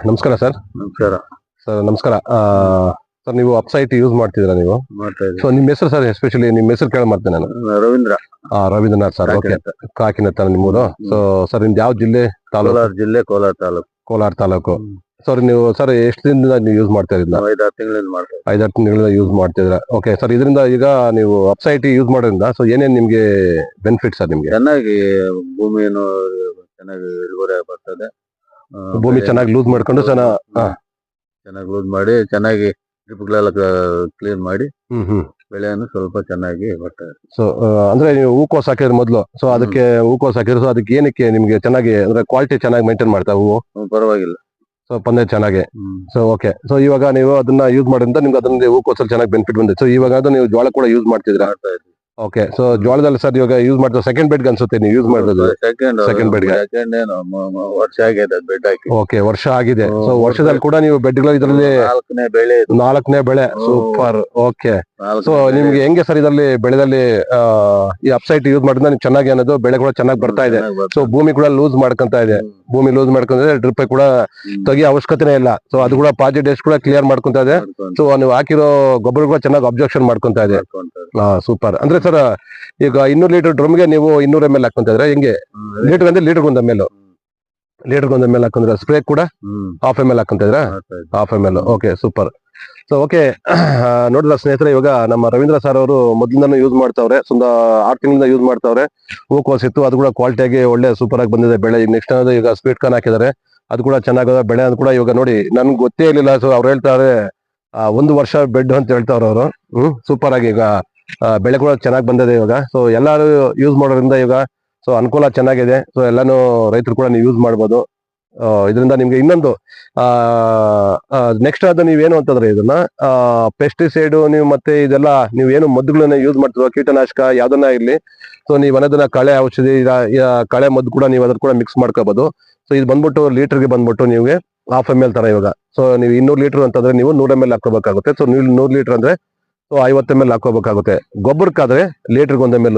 ನಮಸ್ಕಾರ ಸರ್. ನಮಸ್ಕಾರ ಸರ್ ನಮಸ್ಕಾರ. ಸರ್ ನೀವು ಅಪ್ಸೈಟ್ ಯೂಸ್ ಮಾಡ್ತಿದ್ದೀರಾ ನೀವು? ಮಾಡ್ತಾ ಸೊ ನಿಮ್ಮ ಹೆಸರು ಸರ್, ಎಸ್ಪೆಷಲಿ ನಿಮ್ಮ ಹೆಸರು ಕೇಳ ಮಾಡ್ತೇನೆ ನಾನು. ರವೀಂದ್ರ ರವೀಂದ್ರನಾಥ್ ಸರ್. ಓಕೆ, ಕಾಕಿನತ್ತ ನಿಮ್ಮೂರು. ಸೊ ಸರ್ ನಿಮ್ದು ಯಾವ ಜಿಲ್ಲೆ, ತಾಲೂಕು? ಕೋಲಾರ ಜಿಲ್ಲೆ, ಕೋಲಾರ ತಾಲೂಕು. ಕೋಲಾರ ತಾಲೂಕು. ಸರ್ ನೀವು ಸರ್ ಎಷ್ಟು ದಿನದಿಂದ ನೀವು ಯೂಸ್ ಮಾಡ್ತಾ ಇದ್ನ? 5-6 ತಿಂಗಳಿಂದ ಮಾಡ್ತಾ ಇದ್ದೀನಿ. 5-6 ತಿಂಗಳಿಂದ ಯೂಸ್ ಮಾಡ್ತಿದ್ರ. ಓಕೆ ಸರ್, ಇದರಿಂದ ಈಗ ನೀವು ಅಪ್ಸೈಟ್ ಯೂಸ್ ಮಾಡೋದ್ರಿಂದ ಸೊ ಏನೇನು ನಿಮ್ಗೆ ಬೆನಿಫಿಟ್ ಸರ್ ನಿಮ್ಗೆ? ಚೆನ್ನಾಗಿ ಭೂಮಿಯನ್ನು ಚೆನ್ನಾಗಿ ಇಳುವರಿ ಬರ್ತದೆ. ಭೂಮಿ ಚೆನ್ನಾಗಿ ಲೂಸ್ ಮಾಡ್ಕೊಂಡು ಚೆನ್ನಾಗಿ ಲೂಸ್ ಮಾಡಿ ಚೆನ್ನಾಗಿ ಡ್ರಿಪ್ಗಳೆಲ್ಲ ಕ್ಲೀನ್ ಮಾಡಿ ಹ್ಮ್ ಬೆಳೆಯನ್ನು ಸ್ವಲ್ಪ ಚೆನ್ನಾಗಿ ಬರ್ತದೆ. ಸೊ ಅಂದ್ರೆ ನೀವು ಹೂಕೋಸ್ ಹಾಕಿದ್ರೆ ಮೊದಲು, ಸೊ ಅದಕ್ಕೆ ಹೂಕೋಸ್ ಹಾಕಿದ್ರೆ, ಸೊ ಅದಕ್ಕೆ ಏನಕ್ಕೆ ನಿಮ್ಗೆ ಚೆನ್ನಾಗಿ ಅಂದ್ರೆ ಕ್ವಾಲಿಟಿ ಚೆನ್ನಾಗಿ ಮೇಂಟೈನ್ ಮಾಡ್ತಾ ಹೂವು? ಪರವಾಗಿಲ್ಲ, ಸೊ ಪಂದೆ ಚೆನ್ನಾಗಿ. ಸೊ ಓಕೆ, ಸೊ ಇವಾಗ ನೀವು ಅದನ್ನ ಯೂಸ್ ಮಾಡೋದ್ರಿಂದ ನಿಮ್ಗೆ ಅದನ್ನ ಹೂಕೋಸಲ್ಲಿ ಚೆನ್ನಾಗಿ ಬೆನಿಫಿಟ್ ಬಂದಿದೆ. ಸೊ ಇವಾಗ ಅದು ನೀವು ಜೋಳ ಕೂಡ ಯೂಸ್ ಮಾಡ್ತಿದ್ರ? ಮಾಡ್ತಾ ಇದ್ದೀವಿ. ಓಕೆ, ಸೊ ಜೋಳದಲ್ಲಿ ಸರ್ ಇವಾಗ ಯೂಸ್ ಮಾಡ್ತಾ ಸೆಕೆಂಡ್ ಬೆಡ್ ಅನ್ಸುತ್ತೆ ನೀವು ಯೂಸ್ ಮಾಡೋದು? Second bed ಗೆ? ಸೆಕೆಂಡ್ ಏನು ವರ್ಷ ಆಗಿದೆ ಬೆಡ್ ಹಾಕಿ. ಓಕೆ, ವರ್ಷ ಆಗಿದೆ. ಸೊ ವರ್ಷದಲ್ಲಿ ಕೂಡ ನೀವು ಬೆಡ್ಗಳು ಇದರಲ್ಲಿ 4ನೇ ಬೆಳೆ ಇದು. 4ನೇ ಬೆಳೆ. ಸೂಪರ್. ಓಕೆ, ಸೊ ನಿಮ್ಗೆ ಹೆಂಗೆ ಸರ್ ಇದರಲ್ಲಿ ಬೆಳೆದಲ್ಲಿ ಈ ಅಪ್ಸೈಟ್ ಯೂಸ್ ಮಾಡಿದ್ರೆ ನಿಮ್ಗೆ ಚೆನ್ನಾಗಿ ಅನ್ನೋದು ಬೆಳೆ ಕೂಡ ಚೆನ್ನಾಗಿ ಬರ್ತಾ ಇದೆ. ಸೊ ಭೂಮಿ ಕೂಡ ಲೂಸ್ ಮಾಡ್ಕೊಂತ ಇದೆ. ಭೂಮಿ ಲೂಸ್ ಮಾಡ್ಕೊಂಡ್ರೆ ಡ್ರಿಪ್ ಕೂಡ ತೆಗಿಯೋ ಅವಶ್ಯಕತೆನೇ ಇಲ್ಲ. ಸೊ ಅದು ಕೂಡ ಪಾಸಿಟಿವ್ ಡೇಸ್ ಕೂಡ ಕ್ಲಿಯರ್ ಮಾಡ್ಕೊಂತ ಇದೆ. ಸೊ ನೀವು ಹಾಕಿರೋ ಗೊಬ್ಬರ ಕೂಡ ಚೆನ್ನಾಗಿ ಅಬ್ಸರ್ಪ್ಷನ್ ಮಾಡ್ಕೊಂತ ಇದೆ. ಸೂಪರ್. ಅಂದ್ರೆ ಸರ್ ಈಗ 200 ಲೀಟರ್ ಡ್ರಮ್ಗೆ ನೀವು 200 ml ಹಾಕೊಂತ ಇದ್ರೆ ಹೆಂಗೆ? ಲೀಟರ್ ಅಂದ್ರೆ ಲೀಟರ್ಗೊಂದು ml ಹಾಕೊಂಡ್ರೆ ಸ್ಪ್ರೇ ಕೂಡ ½ ml ಹಾಕೊಂತ ಇದ್ರ? ½ ml. Okay, super. So okay, ನೋಡಿದ್ರ ಸ್ನೇಹಿತರೆ, ಇವಾಗ ನಮ್ಮ ರವೀಂದ್ರ ಸರ್ ಅವರು ಮೊದಲಿಂದಾನು ಯೂಸ್ ಮಾಡ್ತಾವ್ರೆ. ಸುಂದ 6 ತಿಂಗಳಿಂದ ಯೂಸ್ ಮಾಡ್ತಾವ್ರೆ. ಹೂಕೋಸ್ ಇತ್ತು, ಅದು ಕೂಡ ಕ್ವಾಲಿಟಿಯಾಗಿ ಒಳ್ಳೆ ಸೂಪರ್ ಆಗಿ ಬಂದಿದೆ ಬೆಳೆ. ಈಗ ನೆಕ್ಸ್ಟ್ ಅನ್ನೋದು ಈಗ ಸ್ವೀಟ್ ಕಾರ್ನ್ ಹಾಕಿದ್ದಾರೆ, ಅದು ಕೂಡ ಚೆನ್ನಾಗದ ಬೆಳೆ. ಅದು ಕೂಡ ಇವಾಗ ನೋಡಿ ನನ್ಗೆ ಗೊತ್ತೇ ಇರ್ಲಿಲ್ಲ. ಸೊ ಅವ್ರು ಹೇಳ್ತಾರೆ 1 ವರ್ಷ ಬೆಡ್ ಅಂತ ಹೇಳ್ತಾವ್ರ ಅವರು. ಸೂಪರ್ ಆಗಿ ಈಗ ಬೆಳೆ ಕೂಡ ಚೆನ್ನಾಗಿ ಬಂದಿದೆ ಇವಾಗ. ಸೊ ಎಲ್ಲಾರು ಯೂಸ್ ಮಾಡೋದ್ರಿಂದ ಇವಾಗ ಸೊ ಅನುಕೂಲ ಚೆನ್ನಾಗಿದೆ. ಸೊ ಎಲ್ಲಾನು ರೈತರು ಕೂಡ ನೀವು ಯೂಸ್ ಮಾಡ್ಬೋದು. ಇದರಿಂದ ನಿಮ್ಗೆ ಇನ್ನೊಂದು ನೆಕ್ಸ್ಟ್ ಅದು ನೀವೇನು ಅಂತಂದ್ರೆ ಇದನ್ನ ಪೆಸ್ಟಿಸೈಡ್ ನೀವು ಮತ್ತೆ ಇದೆಲ್ಲ ನೀವೇನು ಮದ್ದುಗಳನ್ನ ಯೂಸ್ ಮಾಡ್ತಿರೋ, ಕೀಟನಾಶಕ ಯಾವ್ದನ್ನ ಇರ್ಲಿ, ಸೊ ನೀವು ಅನ್ನೋದನ್ನ ಕಳೆ ಔಷಧಿ, ಕಳೆ ಮದ್ದು ಕೂಡ ನೀವು ಅದ್ರ ಕೂಡ ಮಿಕ್ಸ್ ಮಾಡ್ಕೋಬಹುದು. ಸೊ ಇದು ಬಂದ್ಬಿಟ್ಟು ಲೀಟರ್ಗೆ ಬಂದ್ಬಿಟ್ಟು ನಿಮ್ಗೆ ½ ml ತರ ಇವಾಗ. ಸೊ ನೀವು 200 ಲೀಟರ್ ಅಂತಂದ್ರೆ ನೀವು 100 ml ಹಾಕೋಬೇಕಾಗುತ್ತೆ. ಸೊ ನೀವು 100 ಲೀಟರ್ ಅಂದ್ರೆ 50 ml ಹಾಕೋಬೇಕಾಗುತ್ತೆ. ಗೊಬ್ಬರಕ್ಕಾದ್ರೆ ಲೀಟರ್ಗೆ 1 ml.